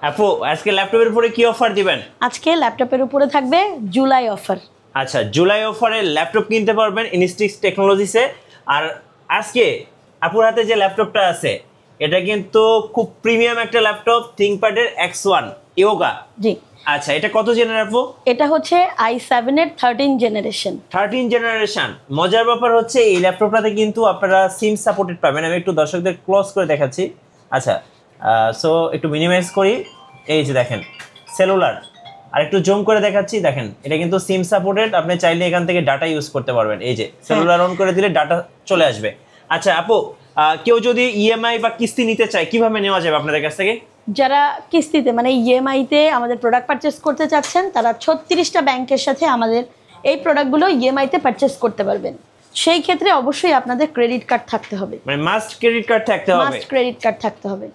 আপু আজকে ল্যাপটপের উপরে কি অফার দিবেন? আজকে ল্যাপটপের উপরে থাকবে জুলাই অফার। আচ্ছা, জুলাই অফারে ল্যাপটপ কিনতে পারবেন ইনস্টিক্স টেকনোলজিসে। আর আজকে আপুর হাতে যে ল্যাপটপটা আছে এটা কিন্তু খুব প্রিমিয়াম একটা ল্যাপটপ, থিংকপ্যাডের X1 ইয়োগা। জি। আচ্ছা, এটা কত জেনারেশন আপু? এটা হচ্ছে i7 এর 13 জেনারেশন। 13 জেনারেশন। মজার ব্যাপার হচ্ছে এই ল্যাপটপটাতে কিন্তু আপনারা সিম সাপোর্টেড পাবেন। আমি একটু দর্শকদের ক্লোজ করে দেখাচ্ছি। আচ্ছা, সো একটু মিনিমাইজ করি। এই যে দেখেন সেলুলার, আর একটু জুম করে দেখাচ্ছি। দেখেন এটা কিন্তু সিম সাপোর্টেড, আপনি চাইলে এখান থেকে ডাটা ইউজ করতে পারবেন। এই যে সেলুলার অন করে দিলে ডাটা চলে আসবে। আচ্ছা আপু, কেউ যদি ইএমআই বা কিস্তি নিতে চায় কিভাবে নেওয়া যাবে আপনাদের কাছ থেকে? যারা কিস্তিতে মানে ইএমআইতে আমাদের প্রোডাক্ট পারচেস করতে চাচ্ছেন তারা 36টা ব্যাংকের সাথে আমাদের এই প্রোডাক্টগুলো ইএমআইতে পারচেস করতে পারবেন। সেই ক্ষেত্রে অবশ্যই আপনাদের ক্রেডিট কার্ড থাকতে হবে, মানে মাস্ট ক্রেডিট কার্ড থাকতে হবে। মাস্ট ক্রেডিট কার্ড থাকতে হবে।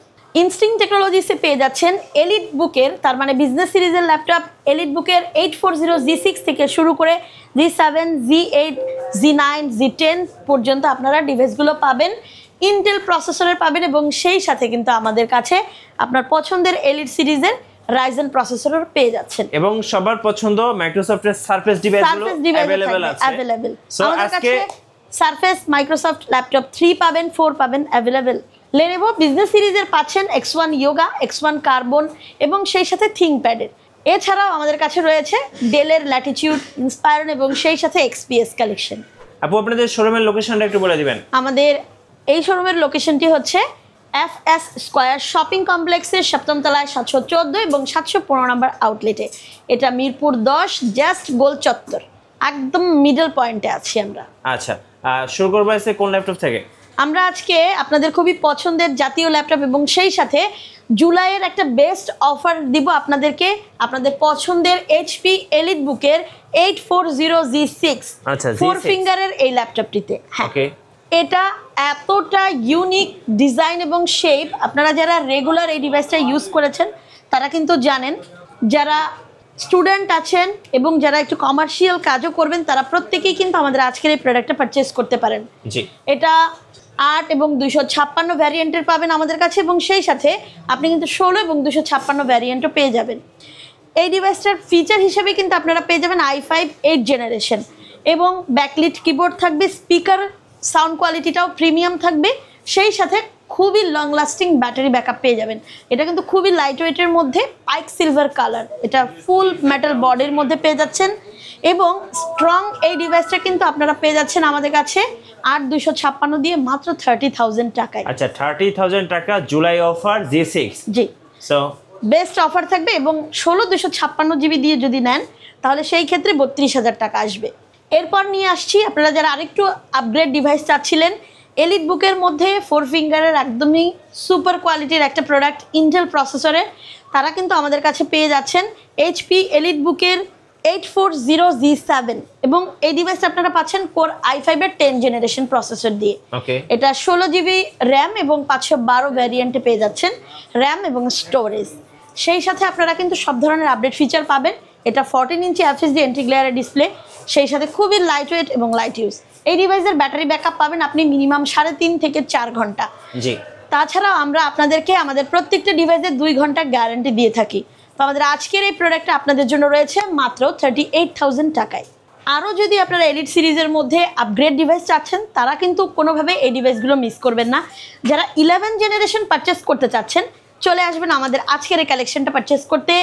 ইনস্টিংক্ট টেকনোলজিসে পেয়ে যাচ্ছেন এলিট বুকের, তার মানে বিজনেস সিরিজের ল্যাপটপ এলিট বুকের 840 G6 থেকে শুরু করে G7, G8, G9, G10 পর্যন্ত আপনারা ডিভাইসগুলো পাবেন। ইন্টেল প্রসেসরের পাবেন এবং সেই সাথে কিন্তু আমাদের কাছে আপনার পছন্দের এলিট সিরিজের রাইজেন প্রসেসরও পেয়ে যাচ্ছেন। এবং সবার পছন্দ মাইক্রোসফটের সারফেস ডিভাইসগুলো अवेलेबल আছে। সো আজকে সারফেস মাইক্রোসফট ল্যাপটপ 3 পাবেন, 4 পাবেন अवेलेबल। Lenovo বিজনেস সিরিজের পাচ্ছেন X1 ইয়োগা, X1 কার্বন এবং সেই সাথে থিংকপ্যাডের। এছাড়াও আমাদের কাছে রয়েছে ডেলের ল্যাটিটিউড, ইন্সপায়রন এবং সেই সাথে XPS কালেকশন। আপু আপনাদের শোরুমের লোকেশনটা একটু বলে দিবেন। আমাদের এই শোরুমের লোকেশনটি হচ্ছে FS স্কয়ার শপিং কমপ্লেক্সের 7ম তলায় 714 এবং 715 নম্বর আউটলেটে। এটা মিরপুর 10 জাস্ট গোল চত্বর, একদম মিডল পয়েন্টে আছি আমরা। আচ্ছা, শুরু করবো আজকে কোন ল্যাপটপ থেকে? আমরা আজকে আপনাদের খুবই পছন্দের জাতীয় ল্যাপটপ এবং সেই সাথে জুলাইয়ের একটা বেস্ট অফার দিব আপনাদেরকে, আপনাদের পছন্দের HP এলিট বুকের 840 G6 4 ফিঙ্গারের এই ল্যাপটপটিতে। হ্যাঁ, এটা এতটা ইউনিক ডিজাইন এবং শেপ, আপনারা যারা রেগুলার এই ডিভাইসটা ইউজ করেছেন তারা কিন্তু জানেন। যারা স্টুডেন্ট আছেন এবং যারা একটু কমার্শিয়াল কাজও করবেন তারা প্রত্যেকেই কিন্তু আমাদের আজকের এই প্রোডাক্টটা পারচেস করতে পারেন। জি। এটা 8 এবং 256 ভ্যারিয়েন্টের পাবেন আমাদের কাছে এবং সেই সাথে আপনি কিন্তু 16 এবং 256 ভ্যারিয়েন্টও পেয়ে যাবেন। এই ডিভাইসটার ফিচার হিসেবে কিন্তু আপনারা পেয়ে যাবেন i5 8 জেনারেশন এবং ব্যাকলিট কিবোর্ড থাকবে, স্পিকার সাউন্ড কোয়ালিটিটাও প্রিমিয়াম থাকবে, সেই সাথে খুবই লং লাস্টিং ব্যাটারি ব্যাকআপ পেয়ে যাবেন। এটা কিন্তু খুবই লাইট ওয়েটের মধ্যে পাইক সিলভার কালার, এটা ফুল মেটাল বডির মধ্যে পেয়ে যাচ্ছেন এবং স্ট্রং এই ডিভাইসটা কিন্তু আপনারা পেয়ে যাচ্ছেন আমাদের কাছে 8256 দিয়ে মাত্র 30,000 টাকায়। আচ্ছা, 30,000 টাকা জুলাই অফার G6। জি, সো বেস্ট অফার থাকবে এবং 16 GB দিয়ে যদি নেন তাহলে সেই ক্ষেত্রে 32,000 টাকা আসবে। এরপর নিয়ে আসছি আপনারা যারা আরেকটু আপগ্রেড ডিভাইস চাচ্ছিলেন, এলিট বুকের মধ্যে 4 ফিঙ্গারের একদমই সুপার কোয়ালিটির একটা প্রোডাক্ট ইন্টেল প্রসেসরে, তারা কিন্তু আমাদের কাছে পেয়ে যাচ্ছেন HP এলিট বুকের 840 G7 এবং এই ডিভাইসটা আপনারা পাচ্ছেন কোর i5 এর 10 জেনারেশন প্রসেসর দিয়ে। এটা 16 GB র্যাম এবং 512 ভ্যারিয়েন্টে পেয়ে যাচ্ছেন র্যাম এবং স্টোরেজ। সেই সাথে আপনারা কিন্তু সব ধরনের আপডেট ফিচার পাবেন। এটা 14 ইঞ্চি FHD এন্টি গ্লেয়ারের ডিসপ্লে, সেই সাথে খুবই লাইট ওয়েট এবং লাইট ইউজ। এই ডিভাইসের ব্যাটারি ব্যাকআপ পাবেন আপনি মিনিমাম 3.5 থেকে 4 ঘন্টা। জি। তাছাড়াও আমরা আপনাদেরকে আমাদের প্রত্যেকটা ডিভাইসের 2 ঘন্টা গ্যারান্টি দিয়ে থাকি। তো আমাদের আজকের এই প্রোডাক্টটা আপনাদের জন্য রয়েছে মাত্র 38,000 টাকায়। আরও যদি আপনারা এলিট সিরিজের মধ্যে আপগ্রেড ডিভাইস চাচ্ছেন তারা কিন্তু কোনোভাবে এই ডিভাইসগুলো মিস করবেন না। যারা 11 জেনারেশন পারচেস করতে চাচ্ছেন চলে আসবেন আমাদের আজকের এই কালেকশনটা পারচেস করতে।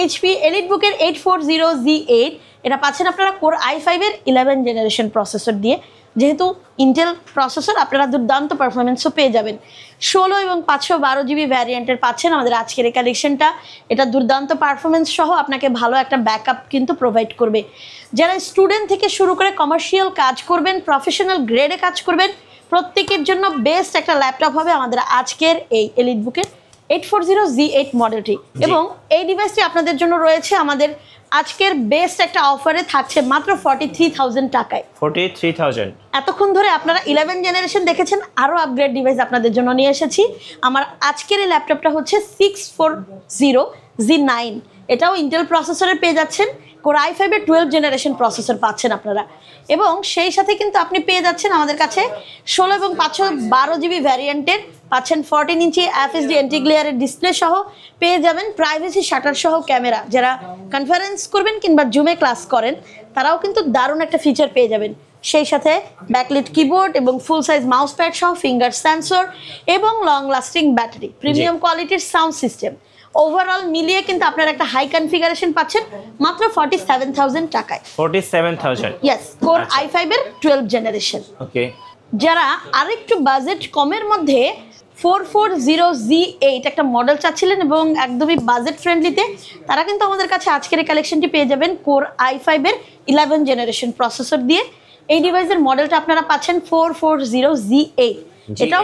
HP এলিট বুকের 840 G8 এটা পাচ্ছেন আপনারা কোর i5 এর 11 জেনারেশন প্রসেসর দিয়ে। যেহেতু ইন্টেল প্রসেসর আপনারা দুর্দান্ত পারফরমেন্সও পেয়ে যাবেন। 16 এবং 512 GB ভ্যারিয়েন্টের পাচ্ছেন আমাদের আজকের এই কালেকশনটা। এটা দুর্দান্ত পারফরমেন্স সহ আপনাকে ভালো একটা ব্যাকআপ কিন্তু প্রোভাইড করবে। যারা স্টুডেন্ট থেকে শুরু করে কমার্শিয়াল কাজ করবেন, প্রফেশনাল গ্রেডে কাজ করবেন, প্রত্যেকের জন্য বেস্ট একটা ল্যাপটপ হবে আমাদের আজকের এই এলিট বুকের 840 G8 মডেলটি। এবং এই ডিভাইসটি আপনাদের জন্য রয়েছে আমাদের আজকের বেস্ট একটা অফারে, থাকছে মাত্র 43,000 টাকায়। 43,000। এতক্ষণ ধরে আপনারা 11 জেনারেশন দেখেছেন, আরও আপগ্রেড ডিভাইস আপনাদের জন্য নিয়ে এসেছি। আমার আজকের এই ল্যাপটপটা হচ্ছে 640 G9, এটাও ইন্টেল প্রসেসরে পেয়ে যাচ্ছেন কোর i5 এর 12 জেনারেশন প্রসেসর পাচ্ছেন আপনারা, এবং সেই সাথে কিন্তু আপনি পেয়ে যাচ্ছেন আমাদের কাছে 16 এবং 512 জিবি ভ্যারিয়েন্টের পাচ্ছেন 14 ইঞ্চি এফএসডি এন্টি গ্লেয়ারের ডিসপ্লে সহ, পেয়ে যাবেন প্রাইভেসি শাটার সহ ক্যামেরা। যারা কনফারেন্স করবেন কিংবা জুমে ক্লাস করেন তারাও কিন্তু দারুণ একটা ফিচার পেয়ে যাবেন। সেই সাথে ব্যাকলিট কিবোর্ড এবং ফুল সাইজ মাউস প্যাড সহ ফিঙ্গার সেন্সর এবং লং লাস্টিং ব্যাটারি, প্রিমিয়াম কোয়ালিটির সাউন্ড সিস্টেম, ওভারঅল মিলিয়ে কিন্তু আপনারা একটা হাই কনফিগারেশন পাচ্ছেন মাত্র 47,000 টাকায়। 47,000 ইয়েস, কোর i5 এর 12 জেনারেশন। ওকে, যারা আরেকটু বাজেট কমের মধ্যে 440Z8 একটা মডেল চাচ্ছিলেন এবং একদমই বাজেট ফ্রেন্ডলিতে, তারা কিন্তু আমাদের কাছে আজকের এই কালেকশনটি পেয়ে যাবেন কোর i5 এর 11 জেনারেশন প্রসেসর দিয়ে। এই ডিভাইসের মডেলটা আপনারা পাচ্ছেন 440Z8, এটাও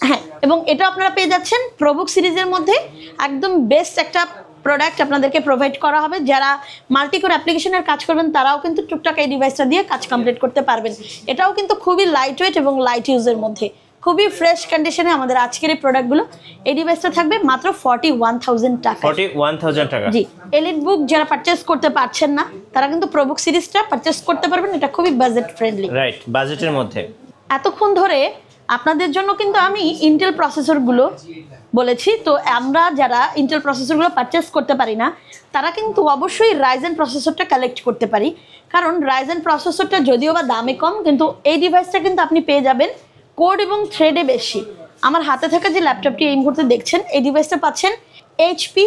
হ্যাঁ, এবং এটা আপনারা পেয়ে যাচ্ছেন প্রোবুক সিরিজের মধ্যে। একদম বেস্ট একটা প্রোডাক্ট আপনাদেরকে প্রোভাইড করা হবে। যারা মাল্টিকোর অ্যাপ্লিকেশনের কাজ করবেন তারাও কিন্তু টুকটাক এই ডিভাইসটা দিয়ে কাজ কমপ্লিট করতে পারবেন। এটাও কিন্তু খুবই লাইট ওয়েট এবং লাইট ইউজের মধ্যে, খুবই ফ্রেশ কন্ডিশনে আমাদের আজকের এই প্রোডাক্টগুলো। এই ডিভাইসটা থাকবে মাত্র 41,000 টাকা। 41,000 টাকা। জি, এলিট বুক যারা পারচেস করতে পারছেন না তারা কিন্তু প্রোবুক সিরিজটা পারচেস করতে পারবেন, এটা খুবই বাজেট ফ্রেন্ডলি। রাইট, বাজেটের মধ্যে। এতক্ষণ ধরে আপনাদের জন্য কিন্তু আমি ইন্টেল প্রসেসরগুলো বলেছি, তো আমরা যারা ইন্টেল প্রসেসরগুলো পারচেস করতে পারি না তারা কিন্তু অবশ্যই রাইজেন প্রসেসরটা কালেক্ট করতে পারি, কারণ রাইজেন প্রসেসরটা যদিও বা দামে কম, কিন্তু এই ডিভাইসটা কিন্তু আপনি পেয়ে যাবেন কোড এবং থ্রেডে বেশি। আমার হাতে থাকা যে ল্যাপটপটি এই মুহূর্তে দেখছেন, এই ডিভাইসটা পাচ্ছেন এইচপি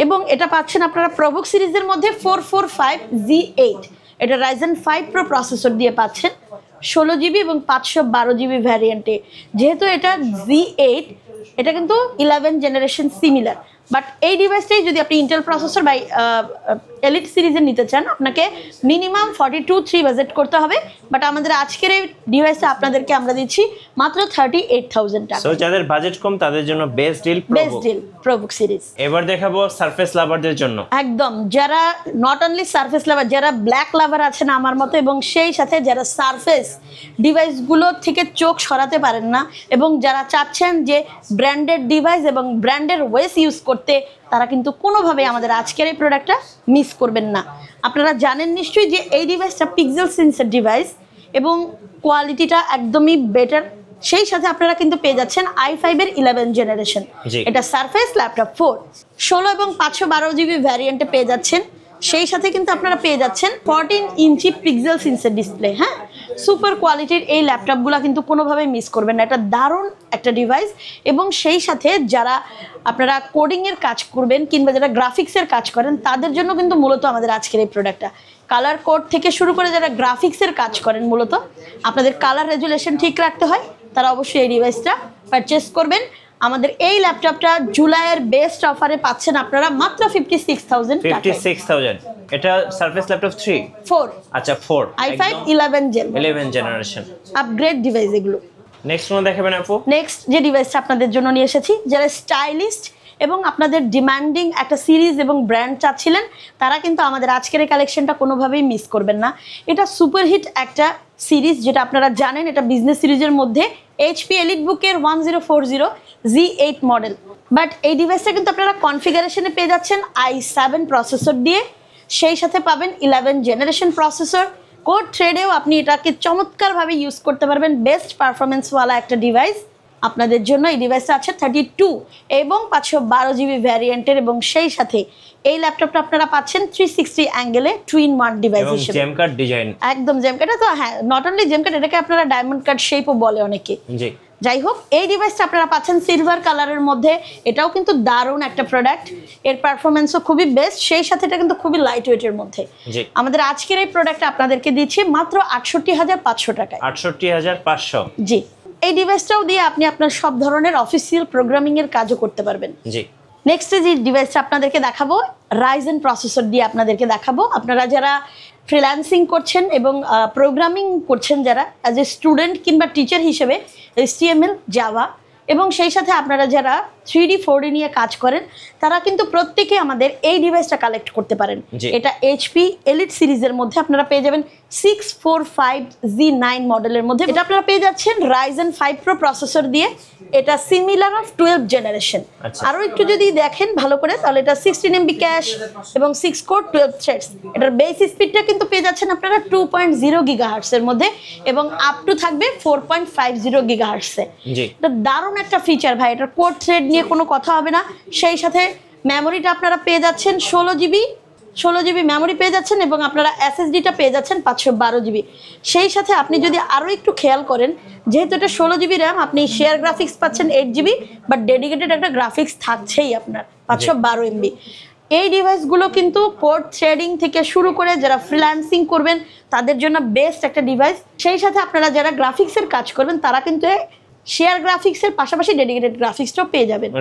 এবং এটা পাচ্ছেন আপনারা প্রোবুক সিরিজের মধ্যে 445Z8, এটা রাইজেন 5 প্রো প্রসেসর দিয়ে পাচ্ছেন 16 জিবি এবং 512 জিবি ভ্যারিয়েন্টে। যেহেতু এটা Z8, এটা কিন্তু 11 জেনারেশন সিমিলার, বাট এই ডিভাইসটাই যদি আপনি ইন্টেল প্রসেসর বা এলিট সিরিজের নিতে চান আপনাকে মিনিমাম 42,300 বাজেট করতে হবে। বাট আমাদের আজকের এই ডিভাইসটা আপনাদেরকে আমরা দিচ্ছি মাত্র 38,000 টাকা। সো যাদের বাজেট কম তাদের জন্য বেস্ট ডিল প্রোবুক সিরিজ। এবার দেখাবো সারফেস লাভারদের জন্য। একদম, যারা নট অনলি সারফেস লাভার, যারা ব্ল্যাক লাভার আছেন আমার মতো, এবং সেই সাথে যারা সারফেস ডিভাইসগুলো থেকে চোখ সরাতে পারেন না এবং যারা চাচ্ছেন যে ব্র্যান্ডেড ডিভাইস এবং ব্র্যান্ডের ওয়েস ইউজ করতে, তারা কিন্তু কোনোভাবে আমাদের আজকের এই প্রোডাক্টটা মিস করবেন না। আপনারা জানেন নিশ্চয়ই যে এই ডিভাইসটা পিক্সেল সেন্সর ডিভাইস এবং কোয়ালিটিটা একদমই বেটার। সেই সাথে আপনারা কিন্তু পেয়ে যাচ্ছেন i5 এর 11 জেনারেশন, এটা সারফেস ল্যাপটপ 4, 16 এবং 512 জিবি ভ্যারিয়েন্টে পেয়ে যাচ্ছেন। সেই সাথে কিন্তু আপনারা পেয়ে যাচ্ছেন 14 ইঞ্চি পিক্সেল সেন্সর ডিসপ্লে। হ্যাঁ, সুপার কোয়ালিটির এই ল্যাপটপগুলো কিন্তু কোনোভাবে মিস করবেন না, এটা দারুণ একটা ডিভাইস। এবং সেই সাথে যারা আপনারা কোডিংয়ের কাজ করবেন কিংবা যারা গ্রাফিক্সের কাজ করেন তাদের জন্য কিন্তু মূলত আমাদের আজকের এই প্রোডাক্টটা, কালার কোড থেকে শুরু করে যারা গ্রাফিক্সের কাজ করেন, মূলত আপনাদের কালার রেজুলেশন ঠিক রাখতে হয়, তারা অবশ্যই এই ডিভাইসটা পারচেস করবেন। আমাদের এই ল্যাপটপটা জুলাইয়ের বেস্ট অফারে পাচ্ছেন আপনারা মাত্র 56,000 টাকা। 56,000। এটা সারফেস ল্যাপটপ 4। আচ্ছা 4, i5 11 জেনারেশন আপগ্রেড ডিভাইস এগুলো। নেক্সট কোন দেখাবেন আপু? নেক্সট যে ডিভাইসটা আপনাদের জন্য নিয়ে এসেছি, যারা স্টাইলিস্ট এবং আপনাদের ডিমান্ডিং একটা সিরিজ এবং ব্র্যান্ড চাচ্ছিলেন, তারা কিন্তু আমাদের আজকের এই কালেকশনটা কোনোভাবেই মিস করবেন না। এটা সুপারহিট একটা সিরিজ, যেটা আপনারা জানেন এটা বিজনেস সিরিজের মধ্যে HP এলিটবুকের 1040Z8 মডেল। বাট এই ডিভাইসটা কিন্তু আপনারা কনফিগারেশনে পেয়ে যাচ্ছেন i7 প্রসেসর দিয়ে, সেই সাথে পাবেন 11 জেনারেশন প্রসেসর। কোড থ্রেডেও আপনি এটাকে চমৎকারভাবে ইউজ করতে পারবেন, বেস্ট পারফরমেন্সওয়ালা একটা ডিভাইস। আপনাদের জন্য এই ডিভাইসটা আছে 32 এবং 512 জিবি ভ্যারিয়েন্টের, এবং সেই সাথে এই ল্যাপটপটা আপনারা পাচ্ছেন 360 অ্যাঙ্গেলে 2-in-1 ডিভাইস হিসেবে। জেম কাট ডিজাইন, একদম জেম কাট। তো হ্যাঁ, নট অনলি জেম কাট, এটাকে আপনারা ডায়মন্ড কাট শেপও বলে অনেকে। জি, যাই হোক, এই ডিভাইসটা আপনারা পাচ্ছেন সিলভার কালারের মধ্যে। এটাও কিন্তু দারুণ একটা প্রোডাক্ট, এর পারফরমেন্সও খুবই বেস্ট, সেই সাথে এটা কিন্তু খুবই লাইট ওয়েটের মধ্যে। আমাদের আজকের এই প্রোডাক্টটা আপনাদেরকে দিচ্ছি মাত্র 68,500 টাকায়। 68,500। জি, এই ডিভাইসটাও দিয়ে আপনি আপনার সব ধরনের অফিসিয়াল প্রোগ্রামিং এর কাজও করতে পারবেন। জি, নেক্সট যে ডিভাইসটা আপনাদেরকে দেখাবো, রাইজেন প্রসেসর দিয়ে আপনাদেরকে দেখাবো। আপনারা যারা ফ্রিল্যান্সিং করছেন এবং প্রোগ্রামিং করছেন, যারা অ্যাজ এ স্টুডেন্ট কিংবা টিচার হিসেবে HTML, জাভা, এবং সেই সাথে আপনারা যারা 3D 4D নিয়ে কাজ করেন তারা কিন্তু প্রত্যেকে আমাদের এই ডিভাইসটা কালেক্ট করতে পারেন। এটা এইচপি এলিট সিরিজের মধ্যে আপনারা পেয়ে যাবেন 645Z9 মডেলের মধ্যে। এটা আপনারা পেয়ে যাচ্ছেন Ryzen 5 Pro প্রসেসর দিয়ে। এটা সিমিলার অফ 12 জেনারেশন। আরও একটু যদি দেখেন ভালো করে তাহলে এটা 16 MB ক্যাশ এবং 6 কোর 12 থ্রেডস। এটার বেস স্পিডটা কিন্তু পেয়ে যাচ্ছেন আপনারা 2.0 GHz এর মধ্যে এবং আপ টু থাকবে 4.50 GHz এ। এটা দারুণ একটা ফিচার ভাই, এটার কোর থ্রেড নিয়ে কোনো কথা হবে না। সেই সাথে মেমোরিটা আপনারা পেয়ে যাচ্ছেন 16GB মেমোরি পেয়ে যাচ্ছেন এবং আপনারা SSDটা পেয়ে যাচ্ছেন 512GB। সেই সাথে আপনি যদি আরও একটু খেয়াল করেন, যেহেতু এটা 16GB র্যাম, আপনি শেয়ার গ্রাফিক্স পাচ্ছেন 8GB, বাট ডেডিকেটেড একটা গ্রাফিক্স থাকছেই আপনার 512 MB। এই ডিভাইসগুলো কিন্তু কোড থ্রেডিং থেকে শুরু করে যারা ফ্রিল্যান্সিং করবেন তাদের জন্য বেস্ট একটা ডিভাইস। সেই সাথে আপনারা যারা গ্রাফিক্সের কাজ করবেন তারা কিন্তু শেয়ার গ্রাফিক্সের পাশাপাশি ডেডিকেটেড গ্রাফিক্সটাও পেয়ে যাবেন।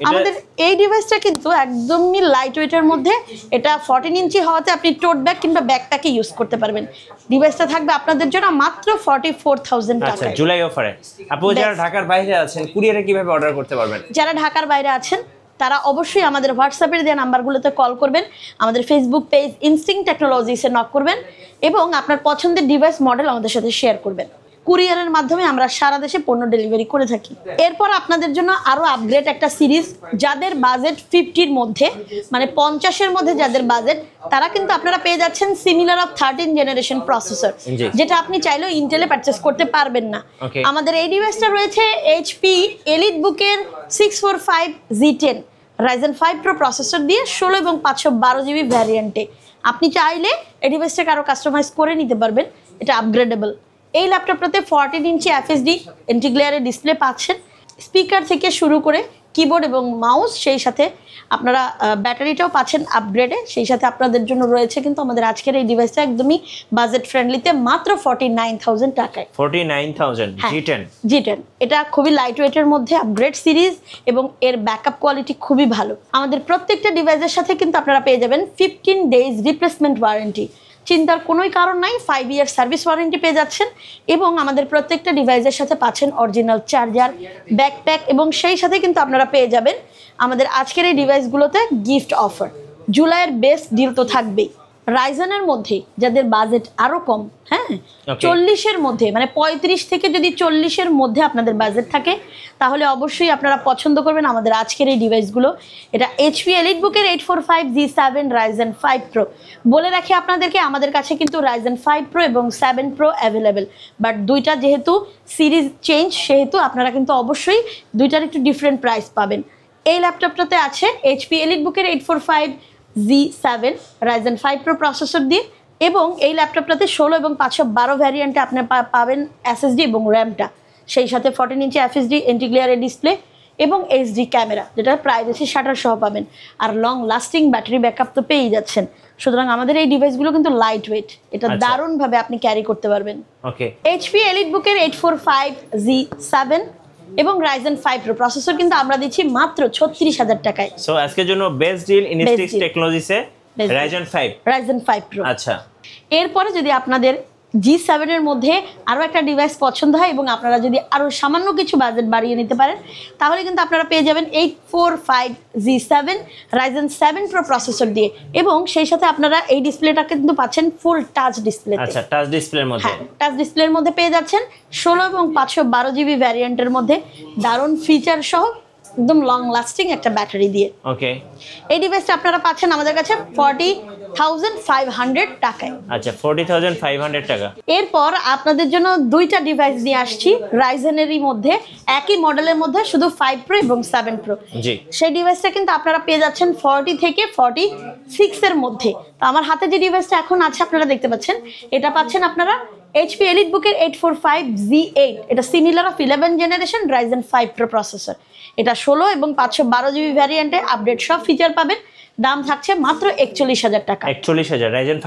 আমাদের এই ডিভাইসটা কিন্তু একদমই লাইট ওয়েটের মধ্যে। এটা 14 ইঞ্চি হওয়াতে আপনি টোট ব্যাগ কিংবা ব্যাকপ্যাকে ইউজ করতে পারবেন। ডিভাইসটা থাকবে আপনাদের জন্য মাত্র 44,000 টাকা। আচ্ছা, জুলাই অফারে। আপু যারা ঢাকার বাইরে আছেন কুরিয়ারে কিভাবে অর্ডার করতে পারবেন? যারা ঢাকার বাইরে আছেন তারা অবশ্যই আমাদের হোয়াটসঅ্যাপের দেওয়া নাম্বারগুলোতে কল করবেন, আমাদের ফেসবুক পেজ ইনস্টিংক্ট টেকনোলজিসে নক করবেন এবং আপনার পছন্দের ডিভাইস মডেল আমাদের সাথে শেয়ার করবেন। কুরিয়ারের মাধ্যমে আমরা সারা দেশে পণ্য ডেলিভারি করে থাকি। এরপর আপনাদের জন্য আরও আপগ্রেড একটা সিরিজ, যাদের বাজেট 50-র মধ্যে মানে 50-এর মধ্যে যাদের বাজেট, তারা কিন্তু আপনারা পেয়ে যাচ্ছেন সিমিলার অফ 13 জেনারেশন প্রসেসর, যেটা আপনি চাইলেও ইন্টেলে পারচেস করতে পারবেন না। আমাদের এই ডিভাইসটা রয়েছে এইচপি এলিট বুকের 645Z10 Ryzen 5 Pro প্রসেসর দিয়ে 16 এবং 512GB ভ্যারিয়েন্টে। আপনি চাইলে এই ডিভাইসটাকে আরও কাস্টমাইজ করে নিতে পারবেন, এটা আপগ্রেডেবল। এই ল্যাপটপটাতে 14 ইঞ্চি FHD ইন্টিগ্লেয়ারের ডিসপ্লে পাচ্ছেন, স্পিকার থেকে শুরু করে কিবোর্ড এবং মাউস, সেই সাথে আপনারা ব্যাটারিটাও পাচ্ছেন আপগ্রেডে। সেই সাথে আপনাদের জন্য রয়েছে কিন্তু আমাদের আজকের এই ডিভাইসটা একদমই বাজেট ফ্রেন্ডলিতে মাত্র 49,000 টাকায়। 49,000 G10 এটা খুবই লাইট ওয়েটের মধ্যে আপগ্রেড সিরিজ এবং এর ব্যাকআপ কোয়ালিটি খুবই ভালো। আমাদের প্রত্যেকটা ডিভাইসের সাথে কিন্তু আপনারা পেয়ে যাবেন 15 ডেজ রিপ্লেসমেন্ট ওয়ারেন্টি। চিন্তার কোনোই কারণ নাই, 5 ইয়ার সার্ভিস ওয়ারেন্টি পেয়ে যাচ্ছেন এবং আমাদের প্রত্যেকটা ডিভাইসের সাথে পাচ্ছেন অরিজিনাল চার্জার, ব্যাকপ্যাক এবং সেই সাথে কিন্তু আপনারা পেয়ে যাবেন আমাদের আজকের এই ডিভাইসগুলোতে গিফট অফার। জুলাইয়ের বেস্ট ডিল তো থাকবেই। রাইজেনের মধ্যে যাদের বাজেট আরও কম, হ্যাঁ 40-এর মধ্যে মানে 35 থেকে যদি 40-এর মধ্যে আপনাদের বাজেট থাকে তাহলে অবশ্যই আপনারা পছন্দ করবেন আমাদের আজকের এই ডিভাইসগুলো। এটা এইচপি এলিট বুকের 845Z7 Ryzen 5 Pro। বলে রাখি আপনাদেরকে, আমাদের কাছে কিন্তু Ryzen 5 Pro এবং 7 Pro অ্যাভেলেবেল, বাট দুইটা যেহেতু সিরিজ চেঞ্জ সেহেতু আপনারা কিন্তু অবশ্যই দুইটার একটু ডিফারেন্ট প্রাইস পাবেন। এই ল্যাপটপটাতে আছে এইচপি এলিট বুকের 845Z7 Ryzen 5 Pro প্রসেসর দিয়ে এবং এই ল্যাপটপটাতে 16 এবং 512 ভ্যারিয়েন্টে আপনি পাবেন SSD এবং র্যামটা, সেই সাথে 14 ইঞ্চি FHD ইন্টিগ্লেয়ারের ডিসপ্লে এবং HD ক্যামেরা, যেটা প্রাইভেসি শাটার সহ পাবেন। আর লং লাস্টিং ব্যাটারি ব্যাকআপ তো পেয়েই যাচ্ছেন। সুতরাং আমাদের এই ডিভাইসগুলো কিন্তু লাইট ওয়েট, এটা দারুণভাবে আপনি ক্যারি করতে পারবেন। এইচপি এলিট বুকের 845Z7 এবং Ryzen 5 Pro প্রসেসর কিন্তু আমরা দিচ্ছি মাত্র 36,000 টাকায়। সো আজকের জন্য বেস্ট ডিল ইনস্টিংক্ট টেকনোলজিসে Ryzen 5 Pro। আচ্ছা, এরপরে যদি আপনাদের G7 এর মধ্যে আরও একটা ডিভাইস পছন্দ হয় এবং আপনারা যদি আরও সামান্য কিছু বাজেট বাড়িয়ে নিতে পারেন তাহলে কিন্তু আপনারা পেয়ে যাবেন 845Z7 Ryzen 7 Pro প্রসেসর দিয়ে এবং সেই সাথে আপনারা এই ডিসপ্লেটা কিন্তু পাচ্ছেন ফুল টাচ ডিসপ্লে। আচ্ছা, টাচ ডিসপ্লের মধ্যে, হ্যাঁ টাচ ডিসপ্লের মধ্যে পেয়ে যাচ্ছেন 16 এবং 512GB ভ্যারিয়েন্টের মধ্যে দারুণ ফিচার সহ একদম লং লাস্টিং একটা ব্যাটারি দিয়ে। এই ডিভাইসটা আপনারা পাচ্ছেন আমাদের কাছে 40,500 টাকায়। আচ্ছা, 40,500 টাকা। এরপর আপনাদের জন্য দুইটা ডিভাইস নিয়ে আসছি রাইজেনেরই মধ্যে, একই মডেলের মধ্যে, শুধু 5 Pro এবং 7 Pro। সেই ডিভাইসটা কিন্তু আপনারা পেয়ে যাচ্ছেন 40 থেকে 46 এর মধ্যে। তো আমার হাতে যে ডিভাইসটা এখন আছে আপনারা দেখতে পাচ্ছেন, এটা পাচ্ছেন আপনারা এইচপি এলিট বুকের 845Z8। এটা similar of 11 generation Ryzen 5 Pro processor. এটা 16 এবং 512GB ভ্যারিয়েন্টে আপডেট সব ফিচার পাবেন। দাম থাকছে মাত্র 41,000 টাকা। 41,000 Ryzen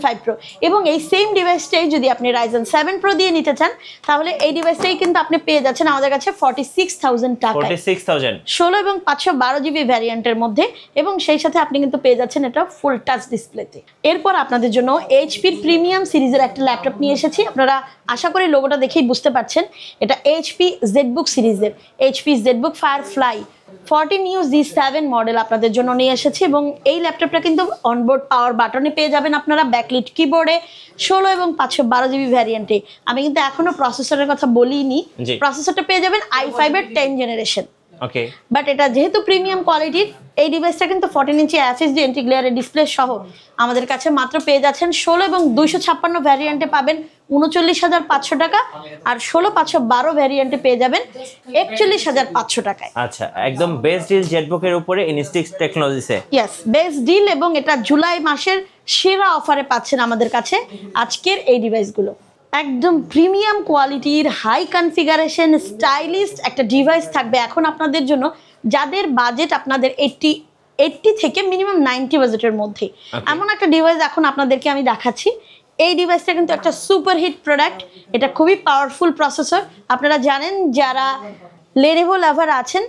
5 Pro। এবং এই সেম ডিভাইসটাই যদি আপনি Ryzen 7 Pro দিয়ে নিতে চান তাহলে এই ডিভাইসটাই কিন্তু আপনি পেয়ে যাচ্ছেন আমাদের কাছে 46,000 টাকা। 46,000 16 এবং 512GB ভ্যারিয়েন্টের মধ্যে এবং সেই সাথে আপনি কিন্তু পেয়ে যাচ্ছেন এটা ফুল টাচ ডিসপ্লেতে। এরপর আপনাদের জন্য এইচপির প্রিমিয়াম সিরিজের একটা ল্যাপটপ নিয়ে এসেছি। আপনারা আশা করি লোগোটা দেখেই বুঝতে পারছেন, এটা এইচপি জেডবুক সিরিজের HP ZBook firefly 14UZ7 model আপনাদের জন্য নিয়ে এসেছি এবং এই ল্যাপটপটা কিন্তু অনবোর্ড পাওয়ার বাটনে পেয়ে যাবেন আপনারা, ব্যাকলিট কিবোর্ডে 16 এবং 512GB ভ্যারিয়েন্টে। আমি কিন্তু এখনো প্রসেসরের কথা বলিনি, জি। প্রসেসরটা পেয়ে যাবেন i5 এর 10 জেনারেশন। ওকে, বাট এটা যেহেতু প্রিমিয়াম কোয়ালিটির, এই ডিভাইসটা কিন্তু 14 ইঞ্চি FHD এন্টি গ্লেয়ারের ডিসপ্লে সহ আমাদের কাছে মাত্র পেয়ে যাচ্ছেন 16 এবং 256 ভ্যারিয়েন্টে পাবেন 39,500 টাকা, আর 16 512 ভ্যারিয়েন্টে পেয়ে যাবেন 41,500 টাকায়। আচ্ছা, একদম বেস্ট ডিল জেটবুকের উপরে ইনস্টিক্স টেকনোলজিসে। ইয়েস, বেস্ট ডিল, এবং এটা জুলাই মাসের সেরা অফারে পাচ্ছেন আমাদের কাছে আজকের এই ডিভাইসগুলো। একদম প্রিমিয়াম কোয়ালিটির হাই কনফিগারেশন স্টাইলিস্ট একটা ডিভাইস থাকবে এখন আপনাদের জন্য, যাদের বাজেট আপনাদের 80 থেকে মিনিমাম 90 বাজেটের মধ্যে। এমন একটা ডিভাইস এখন আপনাদেরকে আমি দেখাচ্ছি। এই ডিভাইসটা কিন্তু একটা সুপার হিট প্রোডাক্ট, এটা খুবই পাওয়ারফুল প্রসেসর। আপনারা জানেন যারা Lenovo লাভার আছেন,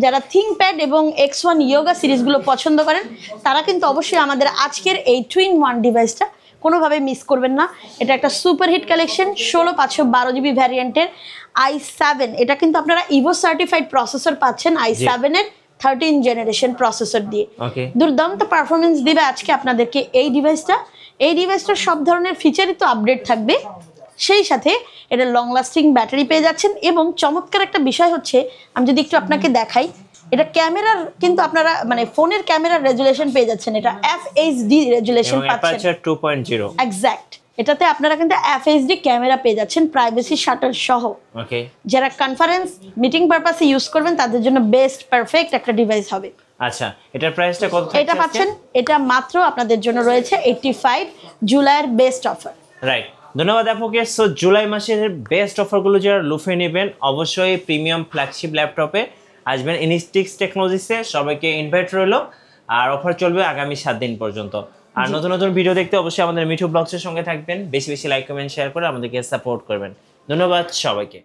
যারা থিংকপ্যাড এবং X1 ইয়োগা সিরিজগুলো পছন্দ করেন, তারা কিন্তু অবশ্যই আমাদের আজকের এই 2-in-1 ডিভাইসটা কোনোভাবে মিস করবেন না। এটা একটা super hit collection, 16 512GB ভ্যারিয়েন্টের i7। এটা কিন্তু আপনারা ইভো সার্টিফাইড প্রসেসর পাচ্ছেন i7 এর 13 জেনারেশন প্রসেসর দিয়ে। দুর্দান্ত পারফরমেন্স দিবে আজকে আপনাদেরকে এই ডিভাইসটা। এই ডিভাইসটার সব ধরনের ফিচারই তো আপডেট থাকবে, সেই সাথে এটা লং লাস্টিং ব্যাটারি পেয়ে যাচ্ছেন। এবং চমৎকার একটা বিষয় হচ্ছে, আমি যদি একটু আপনাকে দেখাই, এটা ক্যামেরার কিন্তু আপনারা মানে ফোনের ক্যামেরার রেজুলেশন পেয়ে যাচ্ছেন, এটা FHD রেজুলেশন পাচ্ছেন 2.0 এক্স্যাক্ট। এটাতে আপনারা কিন্তু FHD ক্যামেরা পেয়ে যাচ্ছেন প্রাইভেসি শাটার সহ। ওকে, যারা কনফারেন্স মিটিং পারপাসে ইউজ করবেন তাদের জন্য বেস্ট পারফেক্ট একটা ডিভাইস হবে। আচ্ছা, এটার প্রাইসটা কত থাকছে? এটা পাচ্ছেন, এটা মাত্র আপনাদের জন্য রয়েছে 85 জুলাইয়ের বেস্ট অফার। রাইট, ধন্যবাদ আপুকে। সো জুলাই মাসের বেস্ট অফারগুলো যারা লুফে নেবেন, অবশ্যই প্রিমিয়াম ফ্ল্যাগশিপ ল্যাপটপে আসবেন ইনস্টিক্স টেকনোলজিসে। সবাইকে ইনভাইট রইলো, আর অফার চলবে আগামী 7 দিন পর্যন্ত। আর নতুন নতুন ভিডিও দেখতে অবশ্যই আমাদের মিঠু ব্লগসের সঙ্গে থাকবেন, বেশি বেশি লাইক কমেন্ট শেয়ার করে আমাদেরকে সাপোর্ট করবেন। ধন্যবাদ সবাইকে।